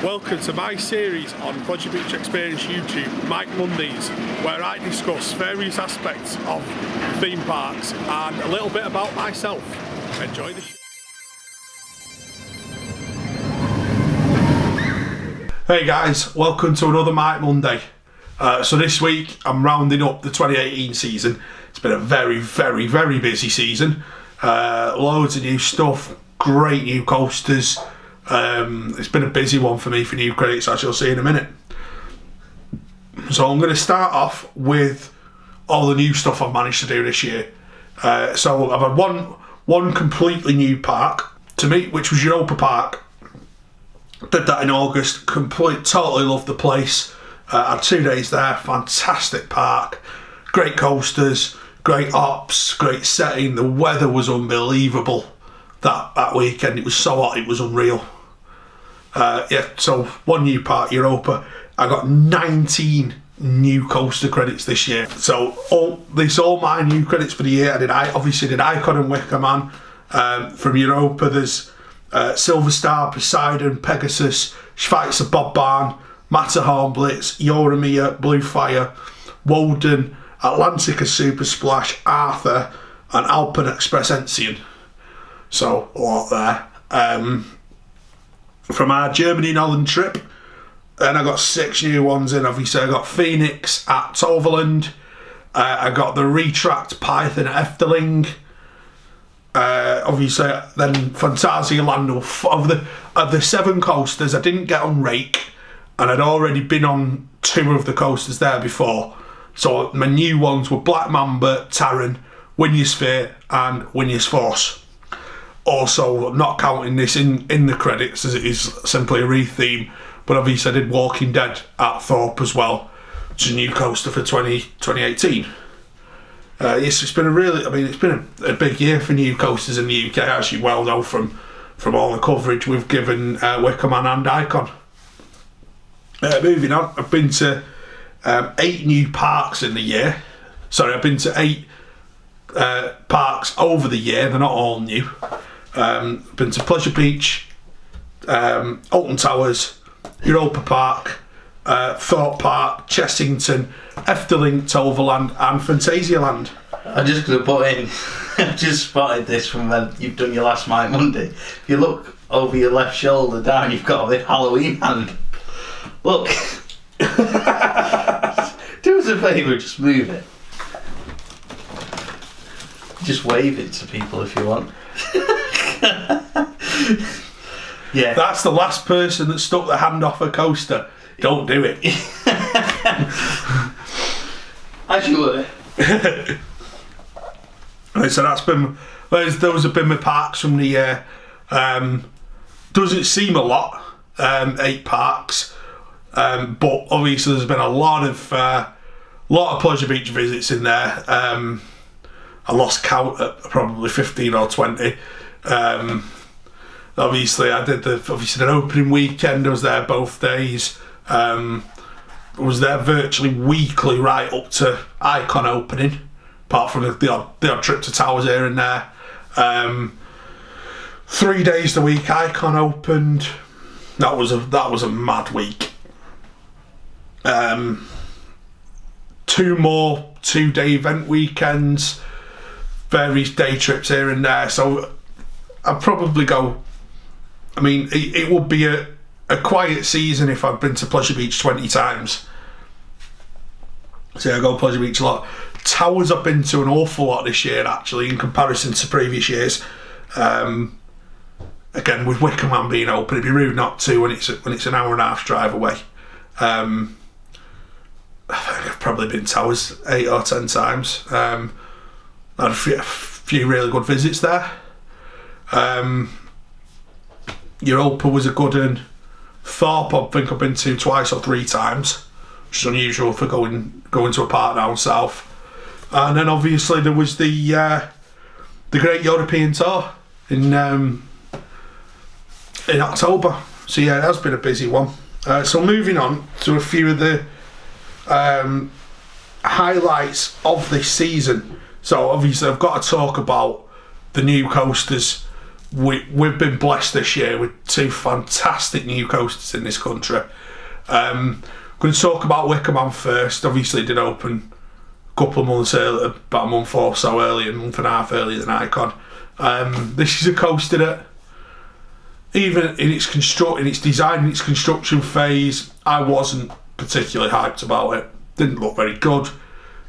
Welcome to my series on Pleasure Beach Experience YouTube, Mike Mondays, where I discuss various aspects of theme parks and a little bit about myself. Enjoy the show. Hey guys, welcome to another Mike Monday. So this week I'm rounding up the 2018 season. It's been a very busy season. Loads of new stuff, great new coasters. It's been a busy one for me for new credits, as you'll see in a minute. So I'm going to start off with all the new stuff I've managed to do this year. So I've had one completely new park to meet, which was Europa Park. Did that in August, totally loved the place. Had 2 days there, fantastic park, great coasters, great ops, great setting. The weather was unbelievable that weekend. It was so hot, it was unreal. So one new park, Europa. I got 19 new coaster credits this year. So all my new credits for the year. I obviously did ICON and Wicker Man. From Europa, there's Silver Star, Poseidon, Pegasus, Schweitzer Bob Barn, Matterhorn Blitz, Yoramia, Blue Fire, Woden, Atlantica Super Splash, Arthur, and Alpen Express Enzian. So a lot there. From our Germany Northern trip, then I got 6 new ones in. Obviously I got Phoenix at Toverland, I got the Retract Python at Efteling, obviously then Phantasialand. Of the 7 coasters I didn't get on Rake, and I'd already been on 2 of the coasters there before. So my new ones were Black Mamba, Terran, Winyosphere and Winyo's Force. Also, not counting this in the credits as it is simply a re-theme, but obviously I did Walking Dead at Thorpe as well, which is a new coaster for 2018. Yes, it's been a big year for new coasters in the UK, as you well know from all the coverage we've given Wicker Man and Icon. Moving on, I've been to 8 new parks in the year. Sorry, I've been to 8 parks over the year. They're not all new. Been to Pleasure Beach, Alton Towers, Europa Park, Thorpe Park, Chessington, Efteling, Toverland and Phantasialand. I'm just going to put in, I've just spotted this from when you've done your last Mike Monday. If you look over your left shoulder down, you've got a big Halloween hand. Look. Do us a favour, just move it. Just wave it to people if you want. Yeah. That's the last person that stuck their hand off a coaster. Don't do it. As you were. So those have been my parks from the year. Doesn't seem a lot, 8 parks, but obviously there's been a lot of Pleasure Beach visits in there. I lost count at probably 15 or 20. Obviously I did the opening weekend. I was there both days. I was there virtually weekly right up to Icon opening, apart from the odd trip to Towers here and there. 3 days the week Icon opened. That was a mad week. 2 more 2-day event weekends, various day trips here and there. So I'd probably go, it would be a quiet season if I'd been to Pleasure Beach 20 times. So I go Pleasure Beach a lot. Towers I've been to an awful lot this year actually in comparison to previous years. Again, with Wicker Man being open, it'd be rude not to when it's an hour and a half drive away. I think I've probably been Towers 8 or 10 times. I had a few really good visits there. Europa was a good one. Thorpe I think I've been to 2 or 3 times, which is unusual for going to a park down south. And then obviously there was the Great European Tour in October. So yeah, it has been a busy one. So moving on to a few of the highlights of this season. So obviously I've got to talk about the new coasters we've been blessed this year with 2 fantastic new coasters in this country. Going to talk about Wicker Man first. Obviously, it did open a couple of months earlier, about a month or so earlier, a month and a half earlier than Icon. This is a coaster that, even in its design, in its construction phase, I wasn't particularly hyped about it. Didn't look very good.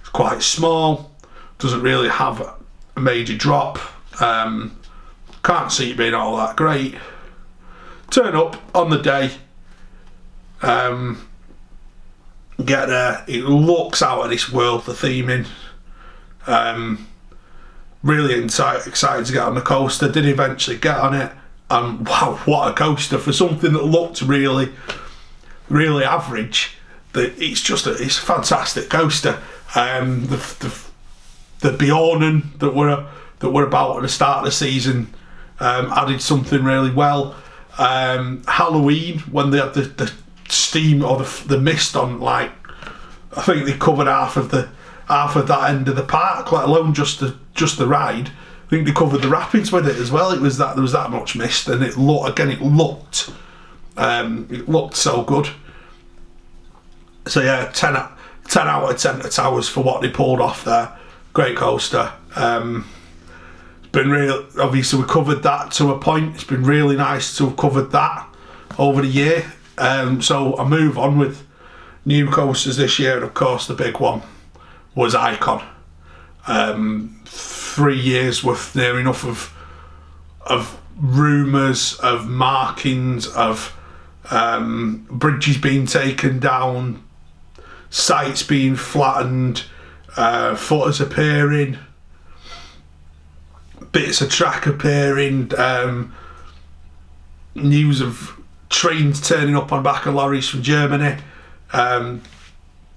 It's quite small. Doesn't really have a major drop. Can't see it being all that great. Turn up on the day. Get there. It looks out of this world, the theming. Really excited to get on the coaster. Did eventually get on it. And wow, what a coaster for something that looked really, really average. It's a fantastic coaster. The Bjornen that were about at the start of the season added something really well. Halloween, when they had the steam or the mist on, like, I think they covered half of that end of the park, let alone just the ride. I think they covered the rapids with it as well. There was that much mist, and it looked so good. So yeah, 10 out of 10 to Towers for what they pulled off there. Great coaster. It's been real. Obviously, we covered that to a point. It's been really nice to have covered that over the year. So I move on with new coasters this year, and of course the big one was Icon. 3 years worth, near enough of rumours, of markings, of bridges being taken down, sites being flattened, footers appearing, bits of track appearing, news of trains turning up on back of lorries from Germany,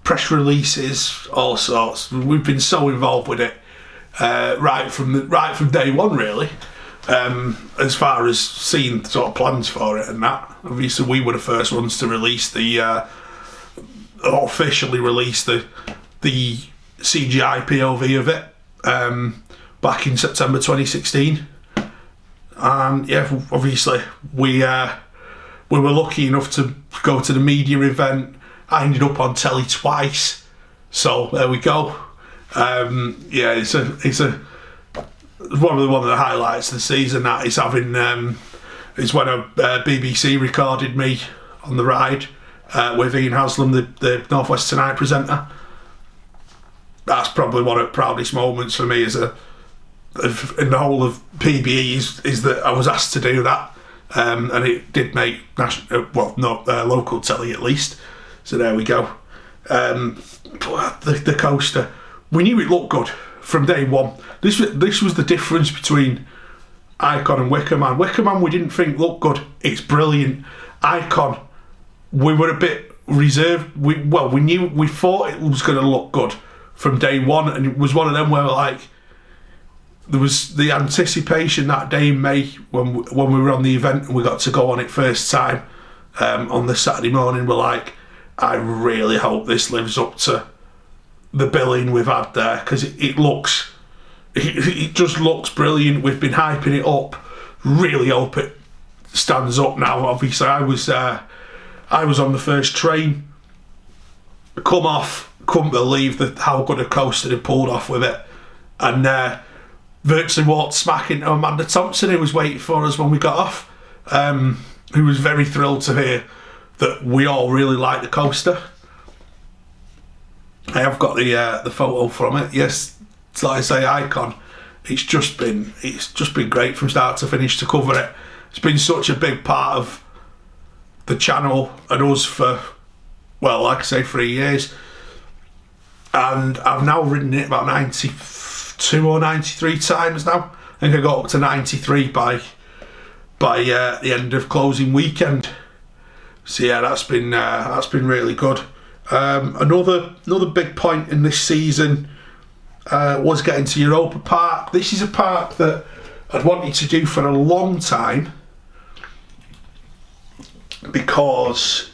press releases, all sorts. We've been so involved with it right from day one, really. As far as seeing sort of plans for it and that. Obviously, we were the first ones to release officially release the CGI POV of it back in September 2016. And yeah, obviously we were lucky enough to go to the media event. I ended up on telly twice, so there we go. Yeah, it's one of the highlights of the season. That is having is when a BBC recorded me on the ride with Ian Haslam, the North West Tonight presenter. That's probably one of the proudest moments for me in the whole of PBE is that I was asked to do that, and it did make local telly at least. So there we go. The coaster, we knew it looked good from day one. This was the difference between Icon and Wicker Man. Wicker Man we didn't think looked good. It's brilliant. Icon, we were a bit reserved. We thought it was going to look good from day one, and it was one of them where there was the anticipation that day in May when we were on the event and we got to go on it first time on the Saturday morning. We're like, I really hope this lives up to the billing we've had there, because it just looks brilliant. We've been hyping it up. Really hope it stands up now. Obviously, I was on the first train, come off, couldn't believe how good a coaster they pulled off with it, and virtually walked smack into Amanda Thompson, who was waiting for us when we got off, who was very thrilled to hear that we all really like the coaster. I have got the photo from it. Yes, it's like I say, Icon. It's just been great from start to finish to cover it. It's been such a big part of the channel and us for, well, like I say, 3 years. And I've now ridden it about 92 or 93 times now. I think I got up to 93 by the end of closing weekend. So yeah, that's been really good. Another big point in this season was getting to Europa Park. This is a park that I'd wanted to do for a long time, because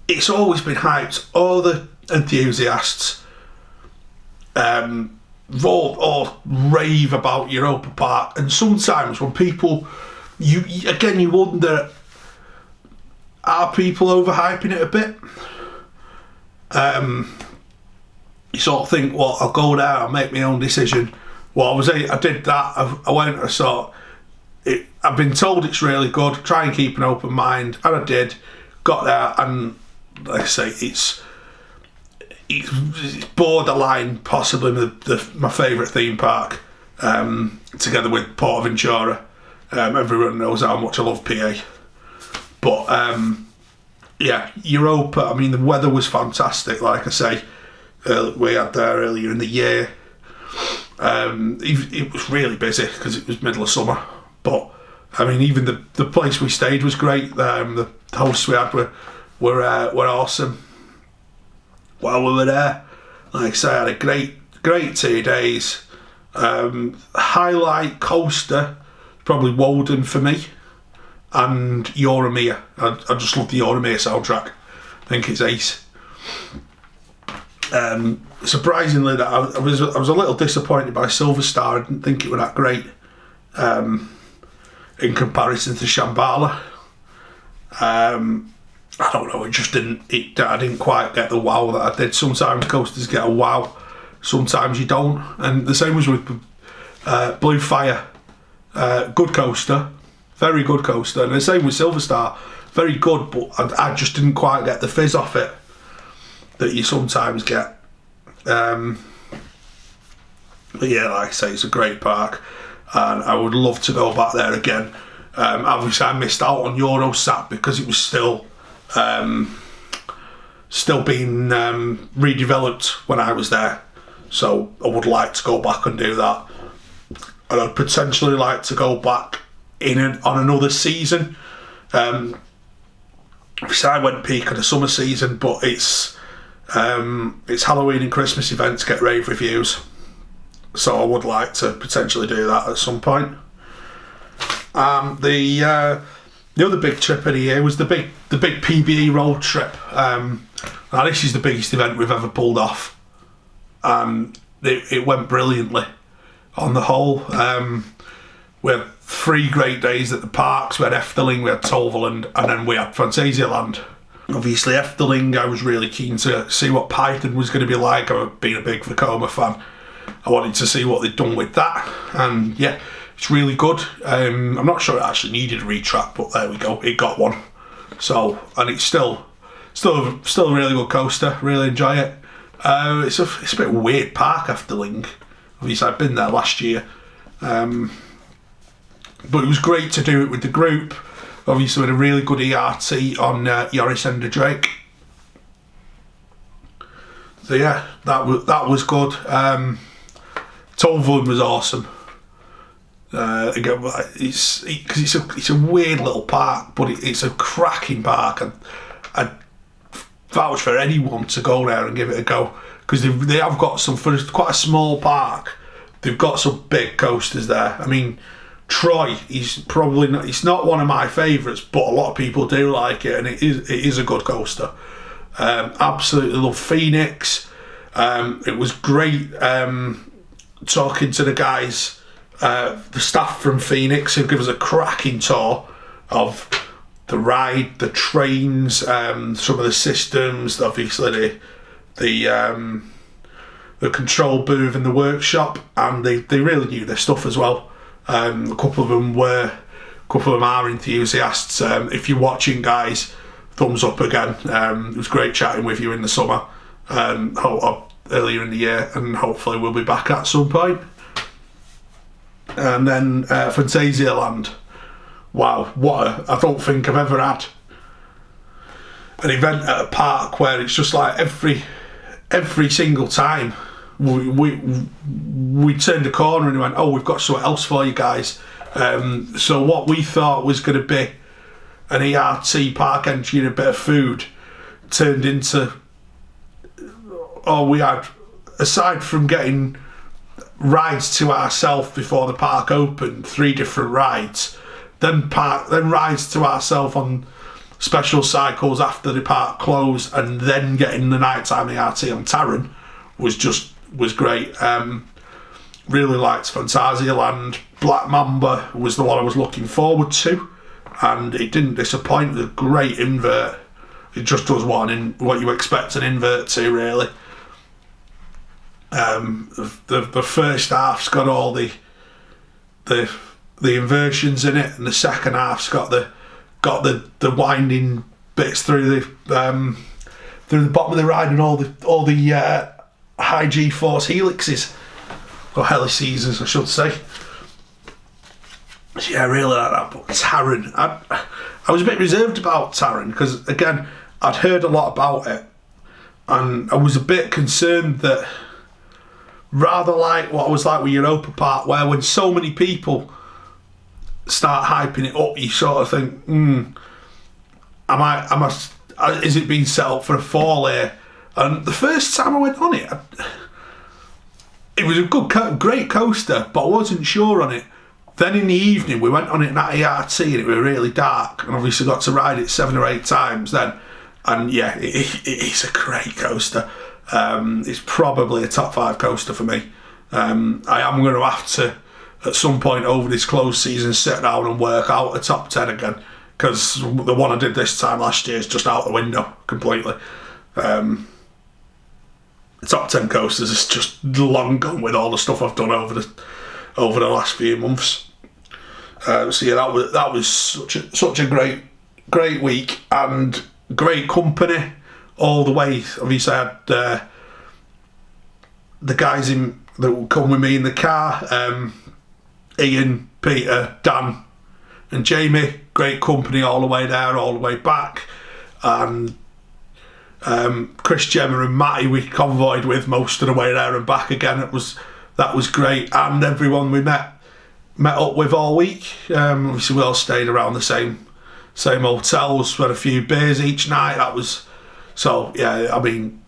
it's always been hyped. All the enthusiasts all rave about Europa Park, and sometimes when people, you wonder, are people overhyping it a bit? You sort of think, well, I'll go there, I'll make my own decision. Well, I did that. I went, I saw it. I've been told it's really good. Try and keep an open mind, and I did. Got there, and like I say, it's borderline possibly my favourite theme park, together with Portaventura. Everyone knows how much I love PA, but yeah, Europa. I mean, the weather was fantastic. Like I say, we had there earlier in the year. It was really busy because it was middle of summer, but I mean, even the place we stayed was great. The hosts we had were awesome. While we were there, like I say, I had a great 2 days. Highlight coaster, probably Walden for me, and Euromir. I just love the Euromir soundtrack. I think it's ace. Surprisingly, that I was a little disappointed by Silver Star. I didn't think it was that great in comparison to Shambhala. I don't know. It just didn't. I didn't quite get the wow that I did. Sometimes coasters get a wow, sometimes you don't. And the same was with Blue Fire. Good coaster, very good coaster. And the same with Silver Star, very good, but I just didn't quite get the fizz off it that you sometimes get. But yeah, like I say, it's a great park, and I would love to go back there again. Obviously, I missed out on Eurosat because it was still being redeveloped when I was there. So I would like to go back and do that, and I'd potentially like to go back on another season. Obviously, I went peak of the summer season, but it's Halloween and Christmas events get rave reviews, so I would like to potentially do that at some point. The other big trip of the year was the big PBE road trip. Now this is the biggest event we've ever pulled off, and it went brilliantly on the whole. We had 3 great days at the parks. We had Efteling, we had Toverland, and then we had Phantasialand. Obviously Efteling, I was really keen to see what Python was going to be like. I've been a big Vekoma fan. I wanted to see what they'd done with that, and yeah, it's really good. I'm not sure it actually needed a retrack, but there we go, it got one. So, and it's still a really good coaster. Really enjoy it. It's a bit of a weird park, Efteling. Obviously, I've been there last year, but it was great to do it with the group. Obviously, we had a really good ERT on Joris and the Drake. So yeah, that was good. Toverland was awesome. Again, it's a weird little park, but it's a cracking park, and I'd vouch for anyone to go there and give it a go, because they have got some, for quite a small park, they've got some big coasters there. I mean, Troy, he's not one of my favourites, but a lot of people do like it, and it is a good coaster. Absolutely love Phoenix. It was great talking to the guys, the staff from Phoenix, who give us a cracking tour of the ride, the trains, some of the systems, obviously the control booth and the workshop, and they really knew their stuff as well. A couple of them are enthusiasts. If you're watching, guys, thumbs up again. It was great chatting with you in the summer, earlier in the year, and hopefully we'll be back at some point. And then Phantasialand. Wow, I don't think I've ever had an event at a park where it's just like every single time we turned a corner and went, oh, we've got something else for you guys. So what we thought was going to be an ERT park entry and a bit of food turned into, we had, aside from getting rides to ourselves before the park opened, 3 different rides, then rides to ourselves on special cycles after the park closed, and then getting the nighttime ERT on Taron was great. really liked Phantasialand. Black Mamba was the one I was looking forward to, and it didn't disappoint. The great invert. It just does what you expect an invert to, really. The first half's got all the inversions in it, and the second half's got the winding bits through the bottom of the ride, and all the high G-force helixes or helices, I should say. So yeah, I really like that. But Taron, I was a bit reserved about Taron because, again, I'd heard a lot about it, and I was a bit concerned that, rather like what I was like with Europa Park, where when so many people start hyping it up, you sort of think, is it being set up for a fall here? And the first time I went on it, it was a great coaster, but I wasn't sure on it. Then in the evening, we went on it at ERT, and it was really dark, and obviously got to ride it 7 or 8 times then. And yeah, it is a great coaster. It's probably a top 5 coaster for me. I am going to have to, at some point over this closed season, sit down and work out a top 10 again, because the one I did this time last year is just out the window completely. The top 10 coasters is just long gone with all the stuff I've done over the last few months. So yeah, that was such a great week, and great company all the way. Obviously, I had the guys that would come with me in the car, Ian, Peter, Dan and Jamie. Great company all the way there, all the way back. And Chris, Gemma and Matty we convoyed with most of the way there and back again. That was great. And everyone we met up with all week. Obviously we all stayed around the same hotels, had a few beers each night. So yeah, I mean,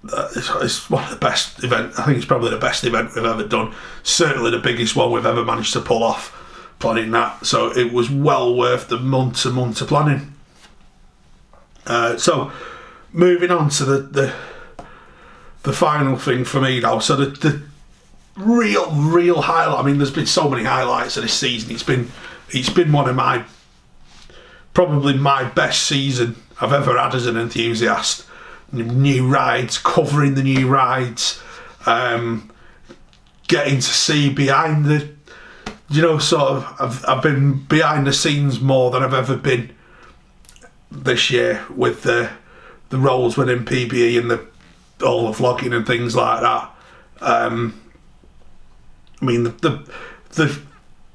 it's one of the best events. I think it's probably the best event we've ever done. Certainly the biggest one we've ever managed to pull off planning that. So it was well worth the months and months of planning. So moving on to the final thing for me now. So the real highlight. I mean, there's been so many highlights of this season. It's been one of probably my best season I've ever had as an enthusiast. New rides, covering the new rides, getting to see behind I've been behind the scenes more than I've ever been this year with the roles within PBE and all the vlogging and things like that. I mean, the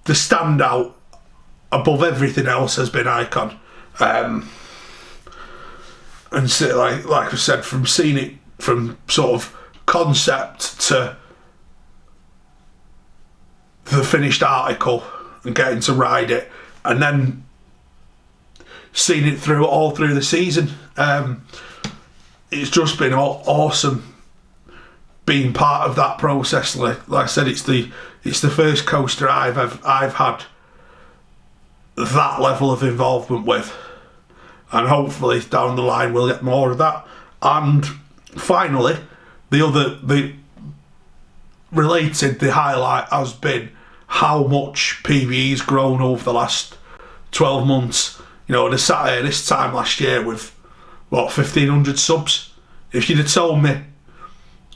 standout above everything else has been ICON. And so, like I said, from seeing it from sort of concept to the finished article and getting to ride it, and then seeing it all through the season, it's just been awesome being part of that process. Like I said, it's the first coaster I've had that level of involvement with. And hopefully down the line we'll get more of that. And finally, the highlight has been how much PBE's grown over the last 12 months. You know, I sat here this time last year with 1,500 subs. If you'd have told me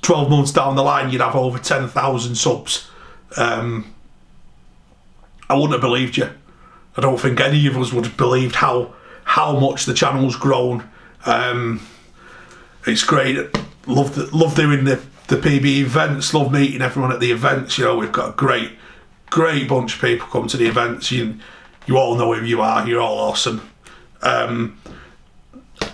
12 months down the line you'd have over 10,000 subs, I wouldn't have believed you. I don't think any of us would have believed how much the channel's grown. It's great. Love doing the PB events. Love meeting everyone at the events. You know, we've got a great bunch of people come to the events. You all know who you are. You're all awesome.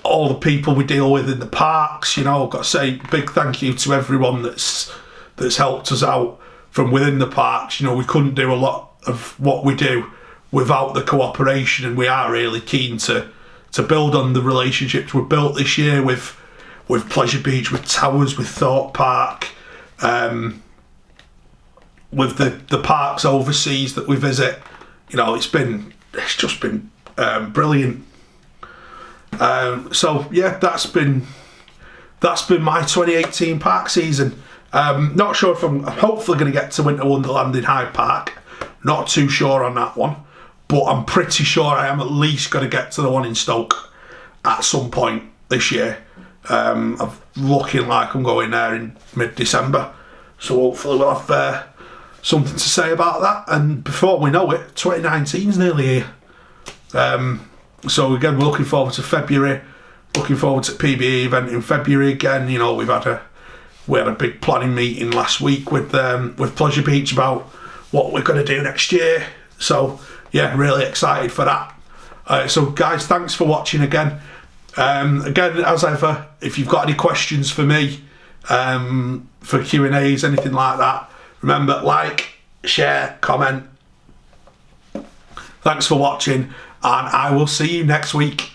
All the people we deal with in the parks. You know, I've got to say big thank you to everyone that's helped us out from within the parks. You know, we couldn't do a lot of what we do without the cooperation, and we are really keen to build on the relationships we've built this year with Pleasure Beach, with Towers, with Thorpe Park, with the parks overseas that we visit. You know, it's just been brilliant. So yeah, that's been my 2018 park season. Not sure if I'm hopefully going to get to Winter Wonderland in Hyde Park. Not too sure on that one, but I'm pretty sure I am at least going to get to the one in Stoke at some point this year. I'm looking like I'm going there in mid-December, so hopefully we'll have something to say about that. And before we know it, 2019's nearly here. So again, we're looking forward to February. Looking forward to PBE event in February again. You know, we had a big planning meeting last week with Pleasure Beach about what we're going to do next year. So yeah, really excited for that. So guys, thanks for watching again. Again, as ever, if you've got any questions for me, for Q&As, anything like that, remember, like, share, comment. Thanks for watching, and I will see you next week.